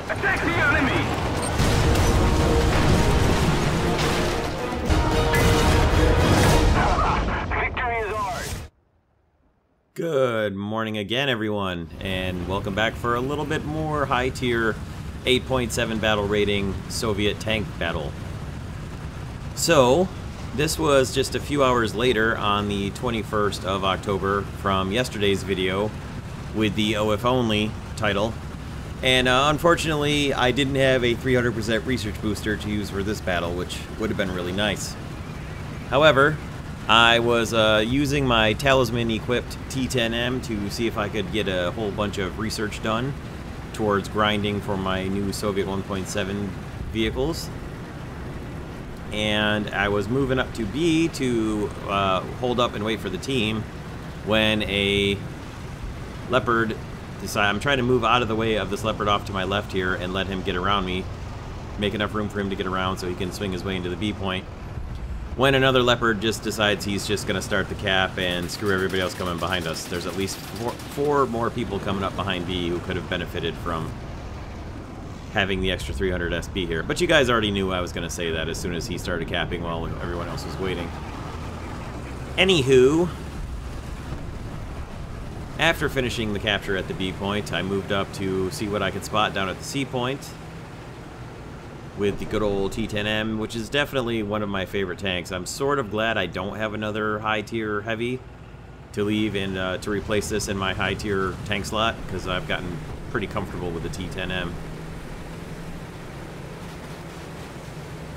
Attack the enemy! Victory is ours! Good morning again, everyone, and welcome back for a little bit more high-tier 8.7 battle rating Soviet tank battle. So, this was just a few hours later on the 21st of October from yesterday's video with the OF only title. And unfortunately, I didn't have a 300% research booster to use for this battle, which would have been really nice. However, I was using my Talisman-equipped T10M to see if I could get a whole bunch of research done towards grinding for my new Soviet 1.7 vehicles. And I was moving up to B to hold up and wait for the team when a Leopard decided, I'm trying to move out of the way of this Leopard off to my left here and let him get around me, make enough room for him to get around so he can swing his way into the B point, when another Leopard just decides he's just going to start the cap and screw everybody else coming behind us. There's at least four more people coming up behind B who could have benefited from having the extra 300 SP here. But you guys already knew I was going to say that as soon as he started capping while everyone else was waiting. Anywho, after finishing the capture at the B point, I moved up to see what I could spot down at the C point with the good old T10M, which is definitely one of my favorite tanks. I'm sort of glad I don't have another high-tier heavy to leave and to replace this in my high-tier tank slot, because I've gotten pretty comfortable with the T10M.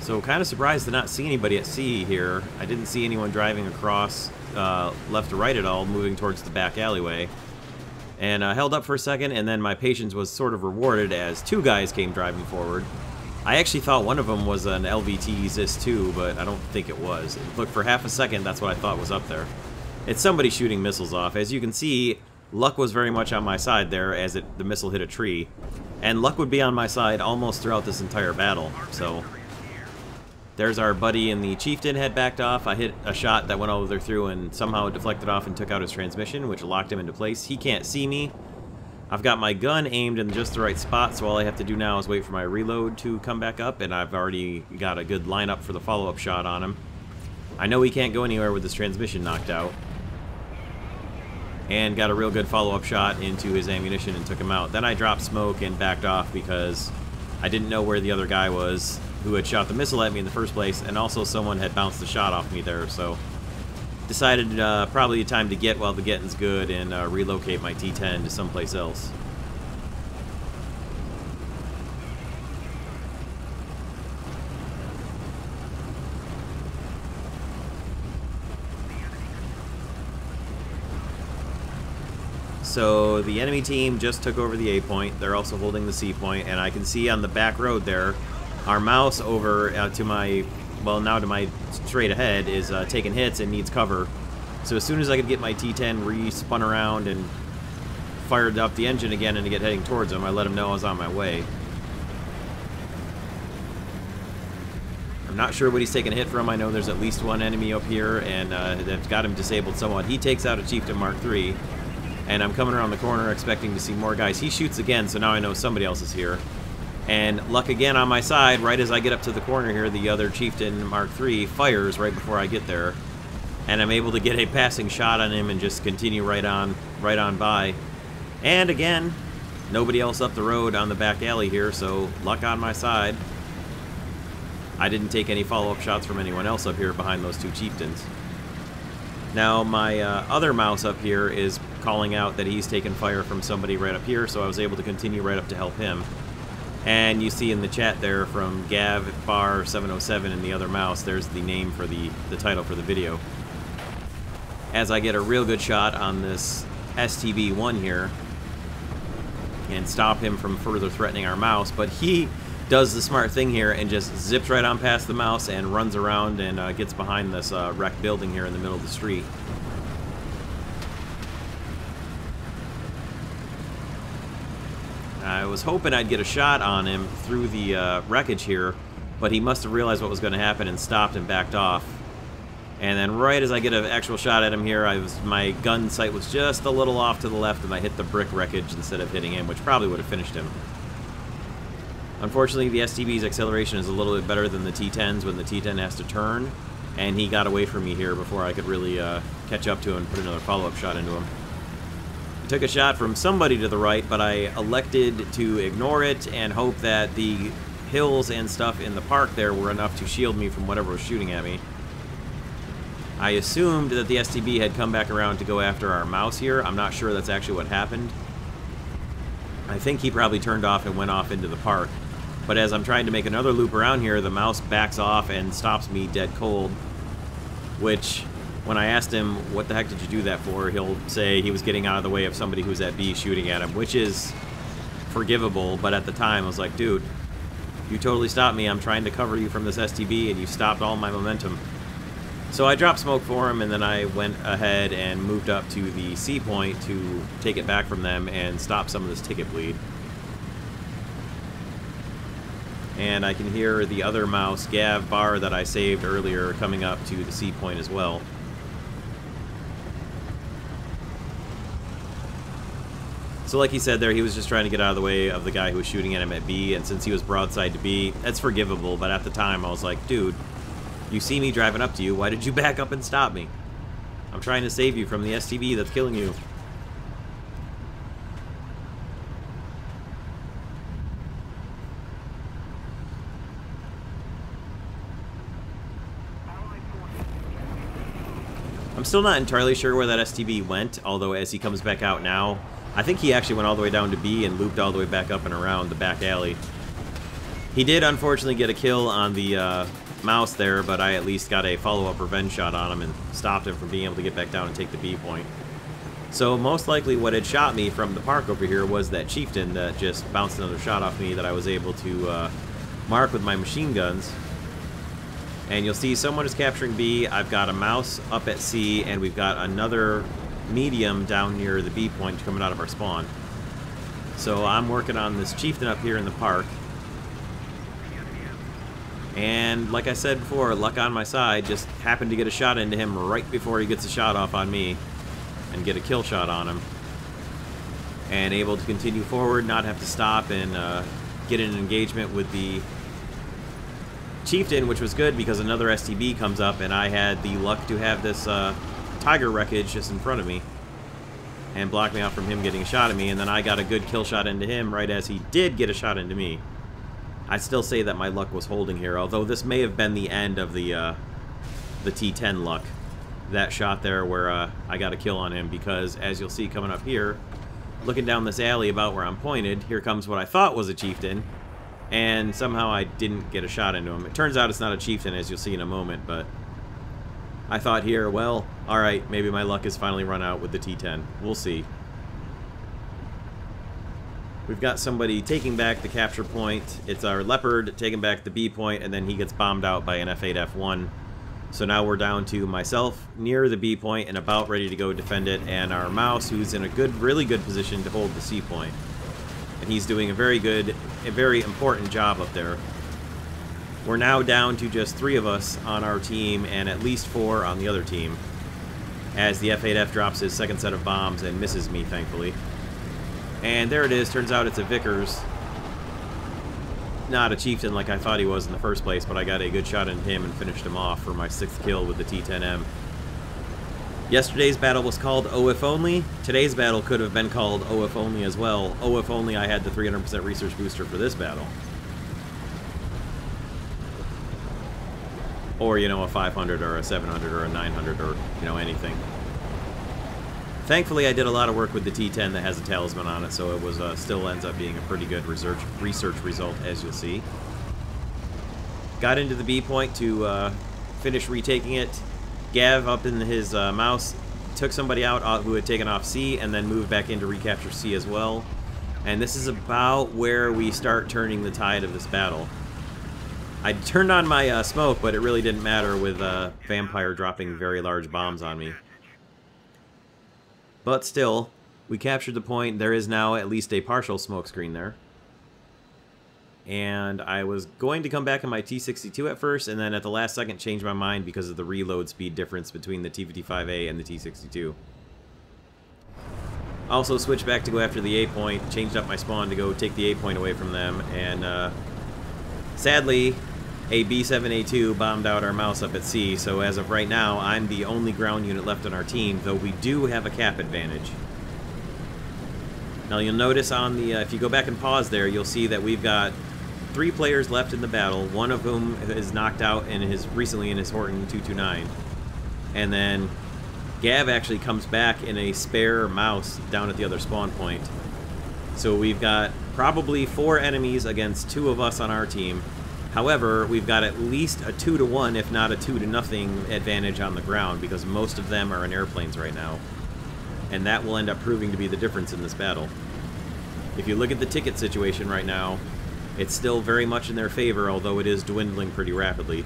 So kind of surprised to not see anybody at C here. I didn't see anyone driving across left to right at all, moving towards the back alleyway. And I held up for a second, and then my patience was sort of rewarded as two guys came driving forward. I actually thought one of them was an LVT ZIS-2, but I don't think it was. Look, for half a second, that's what I thought was up there. It's somebody shooting missiles off. As you can see, luck was very much on my side there as the missile hit a tree. And luck would be on my side almost throughout this entire battle, so there's our buddy in the Chieftain had backed off. I hit a shot that went all the way through and somehow it deflected off and took out his transmission, which locked him into place. He can't see me. I've got my gun aimed in just the right spot, so all I have to do now is wait for my reload to come back up, and I've already got a good lineup for the follow-up shot on him. I know he can't go anywhere with his transmission knocked out. And got a real good follow-up shot into his ammunition and took him out. Then I dropped smoke and backed off because I didn't know where the other guy was who had shot the missile at me in the first place, and also someone had bounced the shot off me there, so decided probably time to get while the getting's good and relocate my T10 to someplace else. So the enemy team just took over the A point. They're also holding the C point, and I can see on the back road there our mouse over to my, well, now to my straight ahead is taking hits and needs cover. So as soon as I could get my T10 re-spun around and fired up the engine again and to get heading towards him, I let him know I was on my way. I'm not sure what he's taking a hit from. I know there's at least one enemy up here, and they've got him disabled somewhat. He takes out a Chieftain Mark III, and I'm coming around the corner expecting to see more guys. He shoots again, so now I know somebody else is here. And luck again on my side. Right as I get up to the corner here, the other Chieftain Mark III fires right before I get there, and I'm able to get a passing shot on him and just continue right on by. And again, nobody else up the road on the back alley here, so luck on my side. I didn't take any follow-up shots from anyone else up here behind those two Chieftains. Now my other mouse up here is calling out that he's taken fire from somebody right up here, so I was able to continue right up to help him. And you see in the chat there from GavBar707 and the other mouse, there's the name for the title for the video. As I get a real good shot on this STB-1 here and stop him from further threatening our mouse, but he does the smart thing here and just zips right on past the mouse and runs around and gets behind this wrecked building here in the middle of the street. I was hoping I'd get a shot on him through the wreckage here, but he must have realized what was going to happen and stopped and backed off. And then right as I get an actual shot at him here, my gun sight was just a little off to the left, and I hit the brick wreckage instead of hitting him, which probably would have finished him. Unfortunately, the STB's acceleration is a little bit better than the T10's when the T10 has to turn, and he got away from me here before I could really catch up to him and put another follow-up shot into him. I took a shot from somebody to the right, but I elected to ignore it and hope that the hills and stuff in the park there were enough to shield me from whatever was shooting at me. I assumed that the STB had come back around to go after our mouse here. I'm not sure that's actually what happened. I think he probably turned off and went off into the park. But as I'm trying to make another loop around here, the mouse backs off and stops me dead cold. Which, when I asked him, what the heck did you do that for, he'll say he was getting out of the way of somebody who's at B shooting at him, which is forgivable, but at the time I was like, dude, you totally stopped me. I'm trying to cover you from this STB, and you stopped all my momentum. So I dropped smoke for him, and then I went ahead and moved up to the C point to take it back from them and stop some of this ticket bleed. And I can hear the other mouse, Gav Bar, that I saved earlier coming up to the C point as well. So like he said there, he was just trying to get out of the way of the guy who was shooting at him at B, and since he was broadside to B, that's forgivable, but at the time I was like, dude, you see me driving up to you, why did you back up and stop me? I'm trying to save you from the STB that's killing you. I'm still not entirely sure where that STB went, although as he comes back out now, I think he actually went all the way down to B and looped all the way back up and around the back alley. He did unfortunately get a kill on the mouse there, but I at least got a follow-up revenge shot on him and stopped him from being able to get back down and take the B point. So most likely what had shot me from the park over here was that chieftain that just bounced another shot off me that I was able to mark with my machine guns. And you'll see someone is capturing B, I've got a mouse up at C, and we've got another medium down near the B point coming out of our spawn. So I'm working on this chieftain up here in the park. And like I said before, luck on my side, just happened to get a shot into him right before he gets a shot off on me and get a kill shot on him. And able to continue forward, not have to stop, and get an engagement with the chieftain, which was good because another STB comes up and I had the luck to have this tiger wreckage just in front of me and block me out from him getting a shot at me, and then I got a good kill shot into him right as he did get a shot into me. I'd still say that my luck was holding here, although this may have been the end of the T10 luck. That shot there where I got a kill on him, because as you'll see coming up here, looking down this alley about where I'm pointed, here comes what I thought was a chieftain, and somehow I didn't get a shot into him. It turns out it's not a chieftain, as you'll see in a moment, but I thought here, well, alright, maybe my luck has finally run out with the T10. We'll see. We've got somebody taking back the capture point. It's our Leopard taking back the B point, and then he gets bombed out by an F8, F1. So now we're down to myself near the B point and about ready to go defend it, and our mouse, who's in a really good position to hold the C point. And he's doing a very important job up there. We're now down to just 3 of us on our team and at least 4 on the other team, as the F8F drops his second set of bombs and misses me, thankfully. And there it is. Turns out it's a Vickers. Not a chieftain like I thought he was in the first place, but I got a good shot into him and finished him off for my 6th kill with the T10M. Yesterday's battle was called Oh If Only. Today's battle could have been called Oh If Only as well. Oh If Only I had the 300% research booster for this battle. Or, you know, a 500 or a 700 or a 900 or, you know, anything. Thankfully, I did a lot of work with the T10 that has a talisman on it, so it was still ends up being a pretty good research result, as you'll see. Got into the B point to finish retaking it. Gav up in his mouse took somebody out who had taken off C, and then moved back in to recapture C as well. And this is about where we start turning the tide of this battle. I turned on my smoke, but it really didn't matter with Vampire dropping very large bombs on me. But still, we captured the point. There is now at least a partial smoke screen there. And I was going to come back on my T62 at first, and then at the last second change my mind because of the reload speed difference between the T55A and the T62. Also switched back to go after the A point, changed up my spawn to go take the A point away from them, and Sadly, a B-7A2 bombed out our mouse up at sea, so as of right now, I'm the only ground unit left on our team, though we do have a cap advantage. Now you'll notice on the, if you go back and pause there, you'll see that we've got 3 players left in the battle, one of whom is knocked out recently in his Horton 229. And then Gav actually comes back in a spare mouse down at the other spawn point. So we've got probably 4 enemies against 2 of us on our team. However, we've got at least a 2-to-1, if not a 2-to-0 advantage on the ground, because most of them are in airplanes right now. And that will end up proving to be the difference in this battle. If you look at the ticket situation right now, it's still very much in their favor, although it is dwindling pretty rapidly.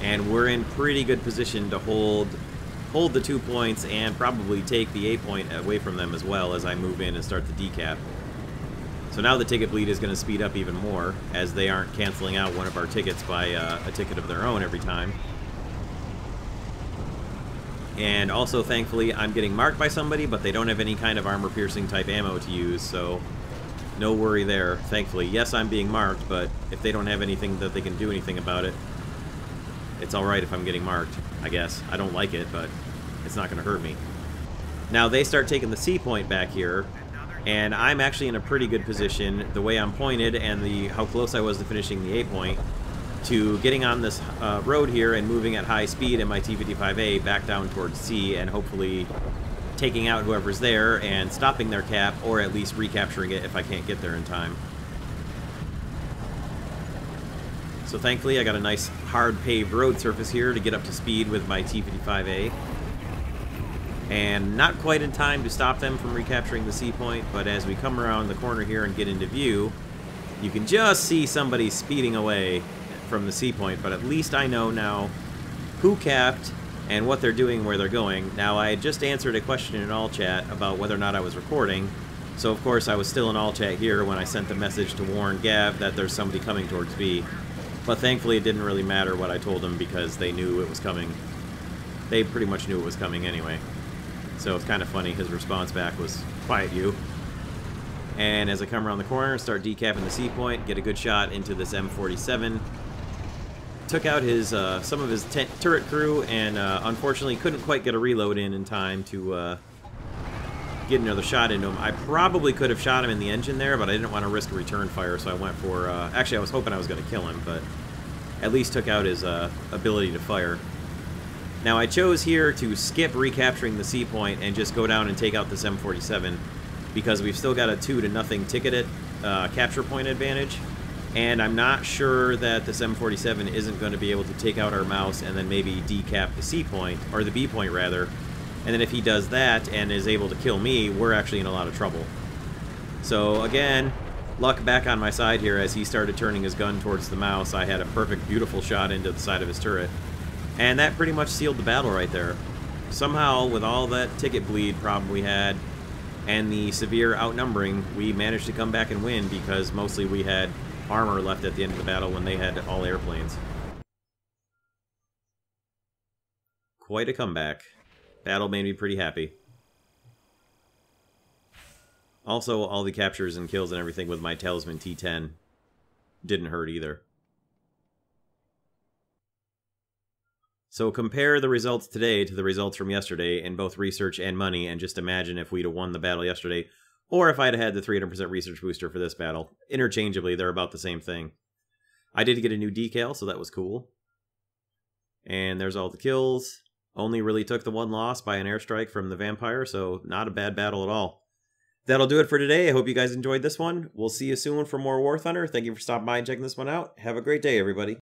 And we're in pretty good position to hold the 2 points and probably take the A point away from them as well as I move in and start the decap. So now the ticket bleed is going to speed up even more, as they aren't canceling out one of our tickets by a ticket of their own every time. And also, thankfully, I'm getting marked by somebody, but they don't have any kind of armor-piercing type ammo to use, so no worry there, thankfully. Yes, I'm being marked, but if they don't have anything that they can do anything about it, it's alright if I'm getting marked, I guess. I don't like it, but it's not going to hurt me. Now, they start taking the C point back here, and I'm actually in a pretty good position, the way I'm pointed and how close I was to finishing the A point, to getting on this road here and moving at high speed in my T-55A back down towards C, and hopefully taking out whoever's there and stopping their cap, or at least recapturing it if I can't get there in time. So thankfully I got a nice hard paved road surface here to get up to speed with my T-55A. And not quite in time to stop them from recapturing the C point, but as we come around the corner here and get into view, you can just see somebody speeding away from the C point, but at least I know now who capped and what they're doing, where they're going. Now, I had just answered a question in all chat about whether or not I was recording, so of course I was still in all chat here when I sent the message to warn Gav that there's somebody coming towards B. But thankfully it didn't really matter what I told them, because they knew it was coming. They pretty much knew it was coming anyway. So it's kind of funny, his response back was, "Quiet you." And as I come around the corner, start decapping the C point, get a good shot into this M47. Took out his some of his turret crew, and unfortunately couldn't quite get a reload in time to get another shot into him. I probably could have shot him in the engine there, but I didn't want to risk a return fire, so I went for... actually, I was hoping I was going to kill him, but at least took out his ability to fire. Now, I chose here to skip recapturing the C point and just go down and take out this M47, because we've still got a 2-to-0 ticketed capture point advantage. And I'm not sure that this M47 isn't going to be able to take out our mouse and then maybe decap the C point, or the B point rather. And then if he does that and is able to kill me, we're actually in a lot of trouble. So again, luck back on my side here. As he started turning his gun towards the mouse, I had a perfect, beautiful shot into the side of his turret. And that pretty much sealed the battle right there. Somehow, with all that ticket bleed problem we had, and the severe outnumbering, we managed to come back and win, because mostly we had armor left at the end of the battle when they had all airplanes. Quite a comeback. Battle made me pretty happy. Also, all the captures and kills and everything with my Talisman T10 didn't hurt either. So compare the results today to the results from yesterday in both research and money, and just imagine if we'd have won the battle yesterday, or if I'd had the 300% research booster for this battle. Interchangeably, they're about the same thing. I did get a new decal, so that was cool. And there's all the kills. Only really took the 1 loss by an airstrike from the Vampire, so not a bad battle at all. That'll do it for today. I hope you guys enjoyed this one. We'll see you soon for more War Thunder. Thank you for stopping by and checking this one out. Have a great day, everybody.